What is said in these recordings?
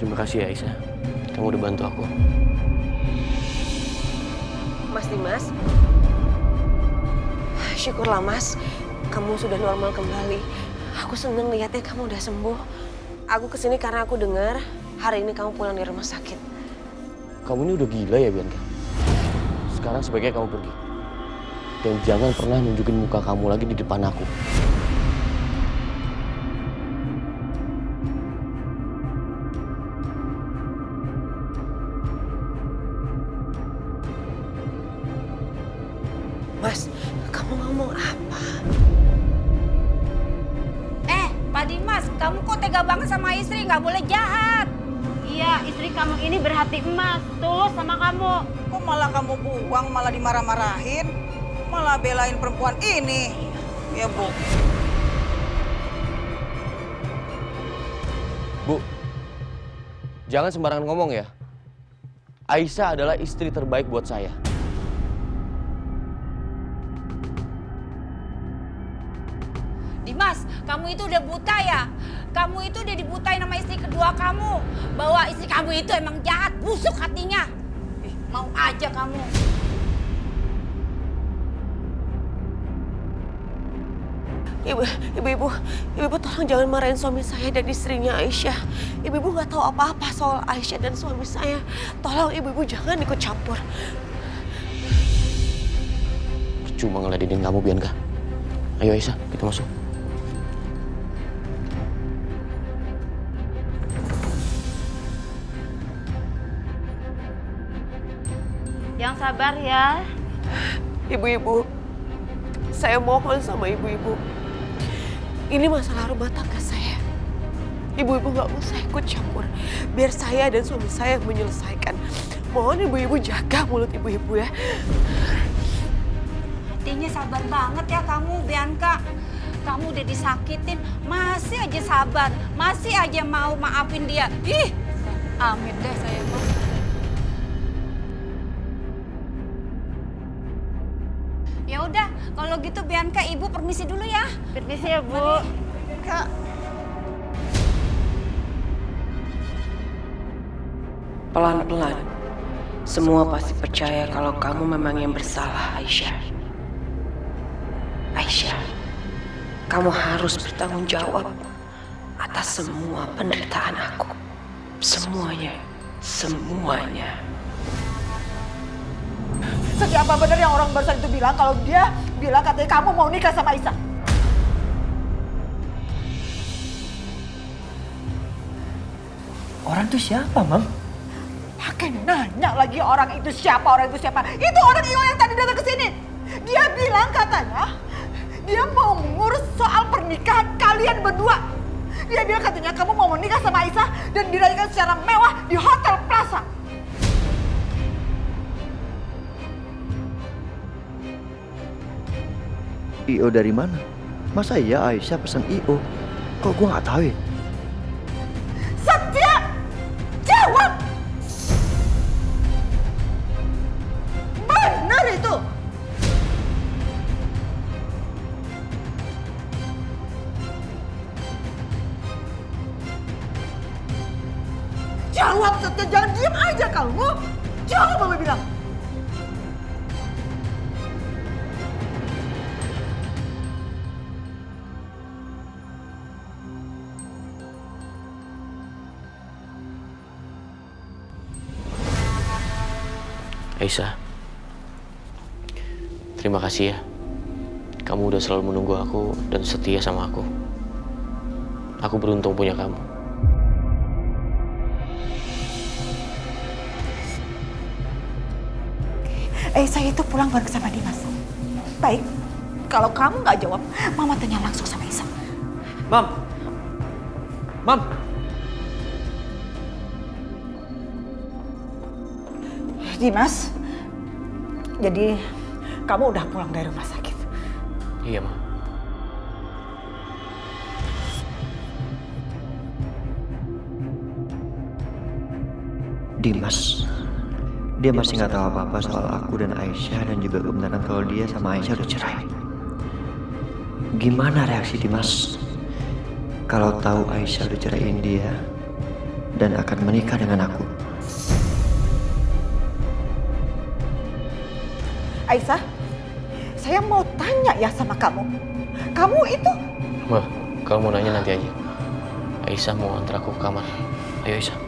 Terima kasih ya Aisyah. Kamu udah bantu aku. Mas Dimas, syukurlah Mas, kamu sudah normal kembali. Aku seneng lihatnya kamu udah sembuh. Aku kesini karena aku dengar hari ini kamu pulang dari rumah sakit. Kamu ini udah gila ya Bianca? Sekarang sebaiknya kamu pergi. Dan jangan pernah nunjukin muka kamu lagi di depan aku. Mas, kamu ngomong apa? Pak Dimas, kamu kok tega banget sama istri, nggak boleh jahat. Iya, istri kamu ini berhati emas, tulus sama kamu. Kok malah kamu buang, malah dimarah-marahin, malah belain perempuan ini. Ya Bu. Bu, jangan sembarangan ngomong ya. Aisyah adalah istri terbaik buat saya. Dimas, kamu itu udah buta ya? Kamu itu udah dibutain sama istri kedua kamu. Bahwa istri kamu itu emang jahat, busuk hatinya. Mau aja kamu. Ibu tolong jangan marahin suami saya dan istrinya Aisyah. Ibu nggak tahu apa-apa soal Aisyah dan suami saya. Tolong ibu jangan ikut campur. Cuma ngeladenin kamu Bianca. Ayo Aisyah, kita masuk. Yang sabar ya. Ibu-ibu, saya mohon sama ibu-ibu. Ini masalah rumah tangga saya. Ibu-ibu nggak usah ikut campur. Biar saya dan suami saya yang menyelesaikan. Mohon ibu-ibu jaga mulut ibu-ibu ya. Hatinya sabar banget ya kamu, Bianca. Kamu udah disakitin, masih aja sabar. Masih aja mau maafin dia. Ih, amit deh saya mah. Ya udah, kalau gitu Bianca, ibu permisi dulu ya. Permisi ya, Bu. Kak, Pelan-pelan, semua pasti percaya kalau kamu memang yang bersalah, Aisyah. Aisyah, kamu harus bertanggung jawab atas semua penderitaan aku. Semuanya, semuanya. siapa bener yang orang barusan itu bilang kalau dia bilang katanya kamu mau nikah sama Aisyah? Orang itu siapa, Mam? Pakai nanya lagi orang itu siapa, orang itu siapa. Itu orang Iyo yang tadi datang ke sini. Dia bilang katanya dia mau ngurus soal pernikahan kalian berdua. Dia bilang katanya kamu mau menikah sama Aisyah dan dirayakan secara mewah di Hotel Plaza. IO dari mana? Masa iya Aisyah pesan IO? Kok gua nggak tahu ya? Setia! Jawab! Benar itu! Jawab Setia, jangan diam aja kamu. Jawab Mama bilang. Aisyah, terima kasih ya. Kamu udah selalu menunggu aku dan setia sama aku. Aku beruntung punya kamu. Saya itu pulang bareng sama Dimas. Baik, kalau kamu nggak jawab, Mama tanya langsung sama Isa. Mam! Mam! Dimas, jadi kamu udah pulang dari rumah sakit? Iya, Ma. Dimas. Dia masih nggak tahu apa-apa soal aku dan Aisyah dan juga kebenaran kalau dia sama Aisyah udah cerai. Gimana reaksi Dimas kalau tahu Aisyah udah ceraiin dia dan akan menikah dengan aku. Aisyah, saya mau tanya ya sama kamu. Kamu itu Wah, kalau mau nanya nanti aja. Aisyah mau antar aku ke kamar. Ayo Aisyah.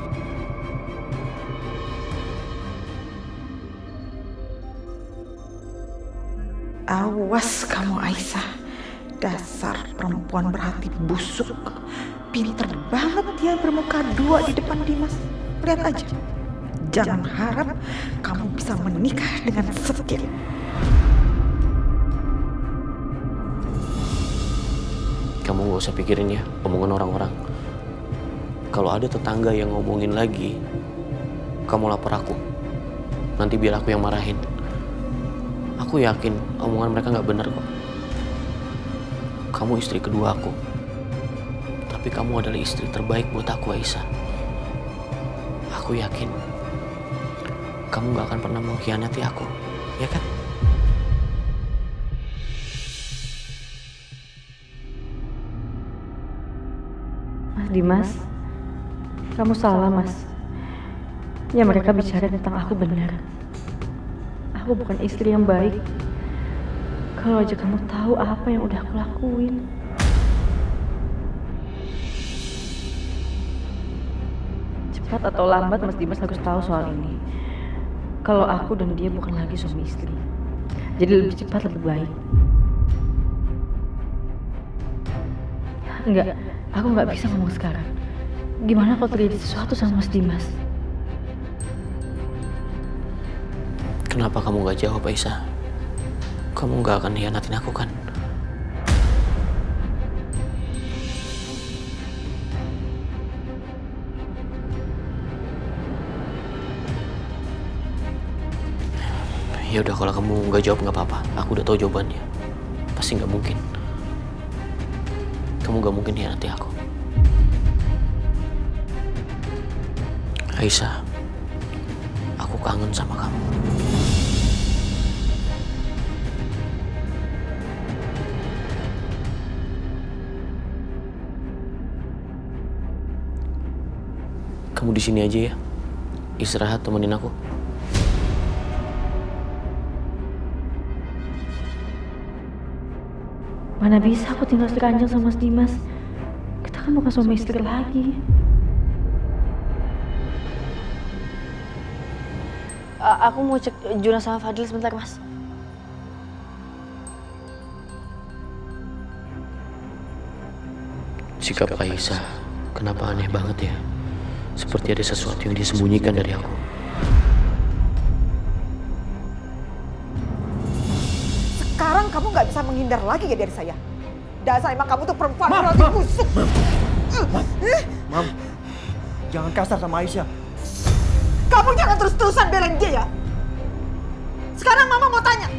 awas kamu Aisyah. Dasar perempuan berhati busuk. Pinter banget dia bermuka dua di depan Dimas. Lihat aja. Jangan harap kamu bisa menikah dengan Setia. Kamu gak usah pikirin ya omongan orang-orang. Kalau ada tetangga yang ngomongin lagi, kamu lapor aku. Nanti biar aku yang marahin. Aku yakin omongan mereka gak benar kok. Kamu istri kedua aku. Tapi kamu adalah istri terbaik buat aku, Aisyah. Aku yakin kamu gak akan pernah mengkhianati aku, ya kan? Mas Dimas, kamu salah Mas. Ya mereka bicara tentang aku benar. Aku bukan istri yang baik. Kalau aja kamu tahu apa yang udah aku lakuin. Cepat atau lambat Mas Dimas harus tahu soal ini. Kalau aku dan dia bukan lagi suami istri. Jadi lebih cepat lebih baik. Enggak, aku nggak bisa ngomong sekarang. Gimana kalau terjadi sesuatu sama Mas Dimas? Kenapa kamu gak jawab, Aisyah? Kamu gak akan hianatin aku kan? Ya udah, kalau kamu gak jawab gak apa-apa. Aku udah tahu jawabannya. Pasti gak mungkin. Kamu gak mungkin hianati aku. Aisyah, aku kangen sama kamu. Kamu di sini aja ya. Istirahat, temenin aku. Mana bisa aku tinggal seranjang sama Mas Dimas. Kita kan bukan suami istri lagi. Aku mau cek Juna sama Fadil sebentar, Mas. Sikap Aisyah, kenapa aneh banget ya? Seperti ada sesuatu yang disembunyikan dari aku. sekarang kamu nggak bisa menghindar lagi ya dari saya. Dasar emang kamu tuh perempuan berhati busuk. Mam, jangan kasar sama Aisyah. Kamu jangan terus-terusan belain dia ya. Sekarang mama mau tanya.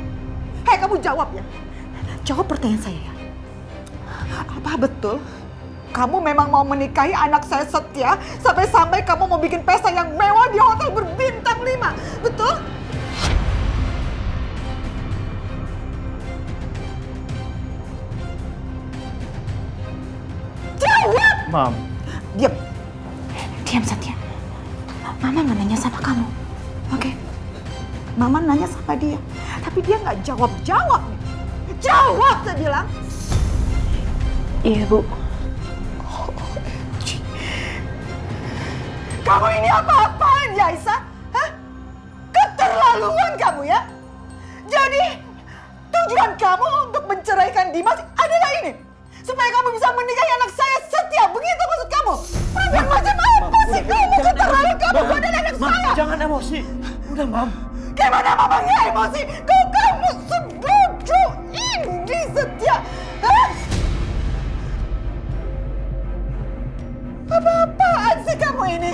Hei, kamu jawab ya. Jawab pertanyaan saya ya. Apa betul kamu memang mau menikahi anak saya Setia sampai-sampai kamu mau bikin pesta yang mewah di hotel berbintang 5? Betul? Jawab! Mam. Diam. Diam Setia. Mama nggak nanya sama kamu. Oke? Mama nanya sama dia. Tapi dia nggak jawab-jawab. Jawab, saya bilang. Iya, Bu. Kamu ini apa-apaan ya, Aisyah? Hah? Keterlaluan kamu ya? Jadi, tujuan kamu untuk menceraikan Dimas adalah ini? Supaya kamu bisa menikahi anak saya Setia, begitu maksud kamu? Perempuan macam apa sih kamu? Keterlaluan kamu pada anak saya! Jangan emosi. Udah, Mam. Gimana mama nggak emosi? Kamu sebodoh ini Setia! Hah? Apa-apaan sih kamu ini?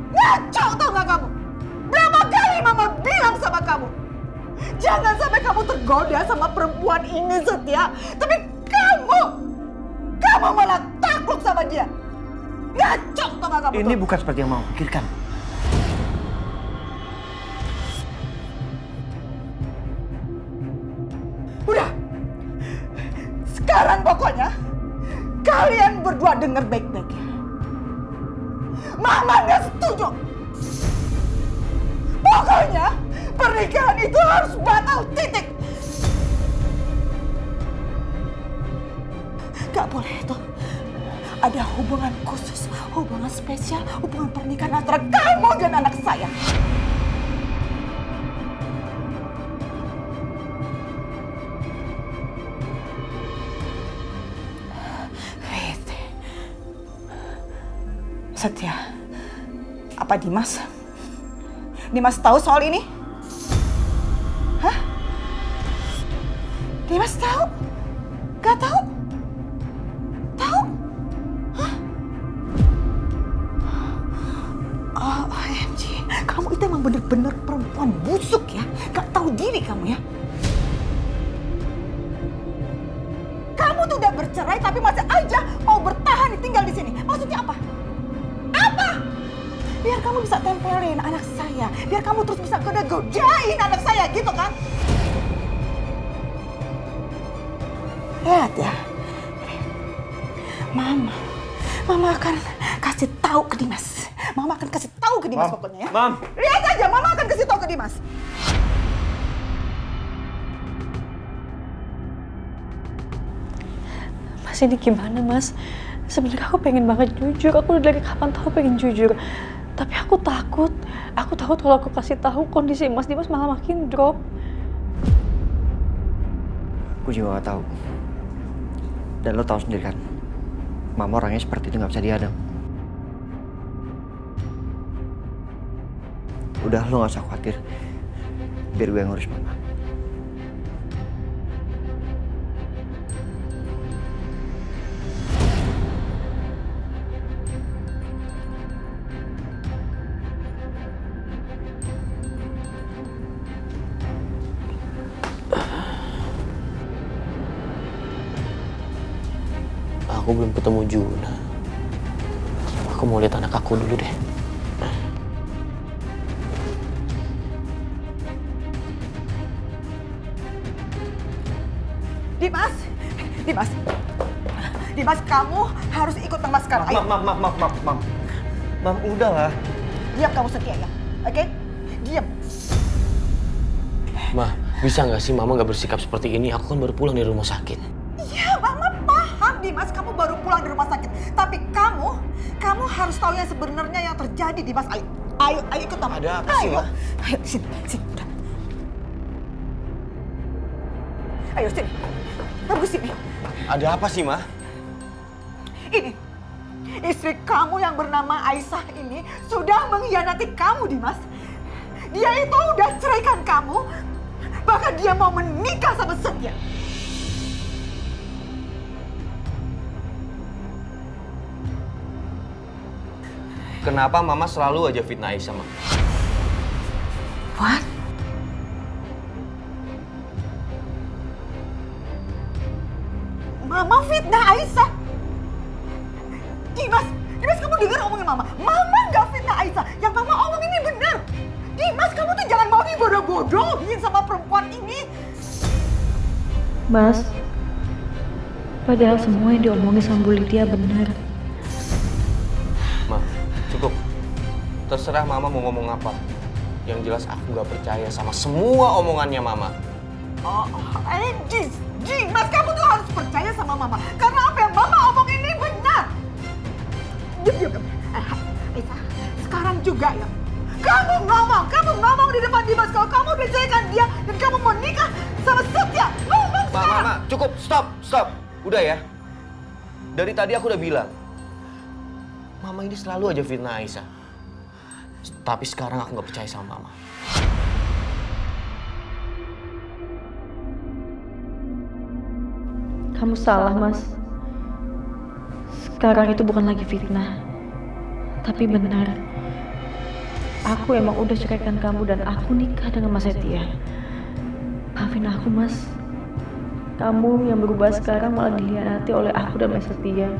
Ngaco tau gak kamu? Berapa kali mama bilang sama kamu? Jangan sampai kamu tergoda sama perempuan ini Setia. Tapi kamu malah takluk sama dia. Ngaco tau gak kamu? Ini tuh? bukan seperti yang mau pikirkan. Udah. Sekarang pokoknya kalian berdua dengar baik-baik ya. Mama nggak setuju. Pokoknya pernikahan itu harus batal, titik. Gak boleh itu. Ada hubungan khusus, hubungan spesial, hubungan pernikahan antara kamu dan anak saya. Wait. Setia, apa Dimas tahu soal ini? Hah? Dimas tahu? Gak tahu? Tahu? Hah? Oh, OMG. Kamu itu emang bener-bener perempuan busuk ya. Gak tahu diri kamu ya. Kamu tuh udah bercerai tapi masih aja mau bertahan tinggal di sini. Maksudnya apa? Apa? Biar kamu bisa tempelin anak saya. Biar kamu terus bisa godain anak saya gitu kan? Lihat ya. Mama akan kasih tahu ke Dimas. Mama akan kasih tahu ke Dimas pokoknya ya. Mam. Lihat aja, Mama akan kasih tahu ke Dimas. Mas, ini gimana, Mas? Sebenarnya aku pengen banget jujur. Aku udah dari kapan tahu pengen jujur. Tapi aku takut. Aku takut kalau aku kasih tahu kondisi Mas Dimas malah makin drop. Aku juga gak tahu. Dan lo tahu sendiri kan, Mama orangnya seperti itu gak bisa dihadang. Udah, lo gak usah khawatir. Biar gue yang ngurus Mama. Aku belum ketemu Juna. Aku mau lihat anak aku dulu deh. Dimas, kamu harus ikut Mama sekarang. Ayo. Mam, udah lah. Diam kamu, Setia ya, oke? Diam. Ma, bisa nggak sih Mama nggak bersikap seperti ini? Aku kan baru pulang dari rumah sakit. Iya, Mama paham, Dimas. Kamu baru pulang dari rumah sakit. Tapi kamu harus tahu yang sebenarnya yang terjadi, Dimas. Ayo ikut Mama. Ada apa sih, Ma? Ayo, sini, udah. Ayo, sini. Tunggu sini. Ada apa sih, Ma? Ini, istri kamu yang bernama Aisyah ini sudah mengkhianati kamu, Dimas. Dia itu udah ceraikan kamu, bahkan dia mau menikah sama Setia. Kenapa Mama selalu aja fitnah Aisyah, Ma? What? Mama fitnah Aisyah? Dimas, kamu dengar omongin Mama. Mama nggak fitnah Aisyah. Yang Mama omong ini benar. Dimas, kamu tuh jangan mau dibodoh-bodohin sama perempuan ini. Mas, padahal semua yang diomongin sama Bu Lydia benar. Ma, cukup. Terserah Mama mau ngomong apa. Yang jelas aku nggak percaya sama semua omongannya Mama. Dimas, kamu tuh harus percaya sama Mama. Karena apa yang Mama omong ini benar. Diam. Aisyah, sekarang juga ya. Kamu ngomong di depan Dimas kalau kamu udah ceraikan dia dan kamu mau nikah sama Setia. Ngomong sekarang. Ma, cukup, stop. Udah ya. Dari tadi aku udah bilang, Mama ini selalu aja fitnah Aisyah. Tapi sekarang aku nggak percaya sama Mama. Kamu salah, Mas. Sekarang itu bukan lagi fitnah, tapi benar. Aku emang udah ceraikan kamu dan aku nikah dengan Mas Setia. Maafin aku, Mas. Kamu yang berubah sekarang malah dikhianati oleh aku dan Mas Setia.